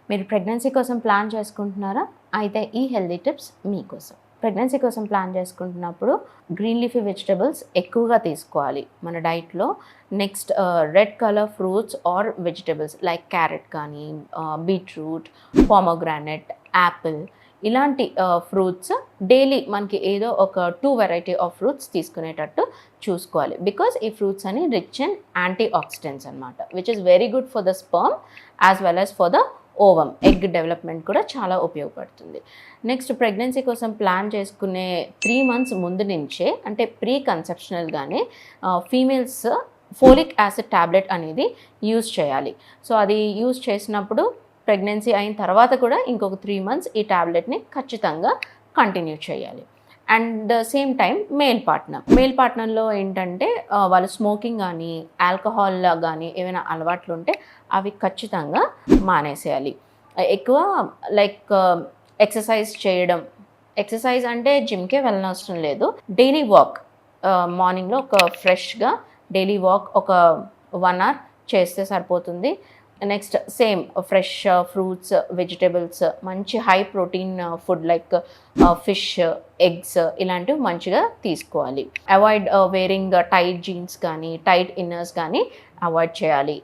మీరు ప్రెగ్నెన్సీ కోసం ప్లాన్ చేసుకుంటున్నారా? అయితే ఈ హెల్తీ టిప్స్ మీకోసం. ప్రెగ్నెన్సీ కోసం ప్లాన్ చేసుకుంటున్నప్పుడు గ్రీన్ లీఫీ వెజిటబుల్స్ ఎక్కువగా తీసుకోవాలి మన డైట్లో. Next red colour fruits or vegetables like carrot కానీ, బీట్రూట్, పోమోగ్రానెట్, యాపిల్ ఇలాంటి ఫ్రూట్స్ డైలీ మనకి ఏదో ఒక 2 వెరైటీ ఆఫ్ ఫ్రూట్స్ తీసుకునేటట్టు చూసుకోవాలి. బికాజ్ ఈ ఫ్రూట్స్ అని రిచ్ ఇన్ యాంటీ ఆక్సిడెంట్స్ అనమాట, which is very good for the sperm as well as for the ovum, egg development కూడా చాలా ఉపయోగపడుతుంది. నెక్స్ట్ ప్రెగ్నెన్సీ కోసం ప్లాన్ చేసుకునే 3 months ముందు నుంచే, అంటే ప్రీ కన్సెప్షనల్గానే ఫీమేల్స్ ఫోలిక్ యాసిడ్ ట్యాబ్లెట్ అనేది యూజ్ చేయాలి. సో అది యూజ్ చేసినప్పుడు ప్రెగ్నెన్సీ అయిన తర్వాత కూడా ఇంకొక 3 months ఈ ట్యాబ్లెట్ని ఖచ్చితంగా కంటిన్యూ చేయాలి. అండ్ సేమ్ టైం మేల్ పార్ట్నర్లో ఏంటంటే వాళ్ళు స్మోకింగ్ కానీ, ఆల్కహాల్ కానీ ఏమైనా అలవాట్లు ఉంటే అవి ఖచ్చితంగా మానేసేయాలి. ఎక్కువ లైక్ ఎక్సర్సైజ్ చేయడం. ఎక్సర్సైజ్ అంటే జిమ్కే వెళ్ళనవసరం లేదు. డైలీ వాక్, మార్నింగ్లో ఒక ఫ్రెష్గా డైలీ వాక్ ఒక 1 hour చేస్తే సరిపోతుంది. Next same fresh fruits, vegetables, మంచి high protein food like fish, eggs ఇలాంటివి మంచిగా తీసుకోవాలి. అవాయిడ్ వేరింగ్ టైట్ జీన్స్ కానీ, టైట్ ఇన్నర్స్ కానీ అవాయిడ్ చేయాలి.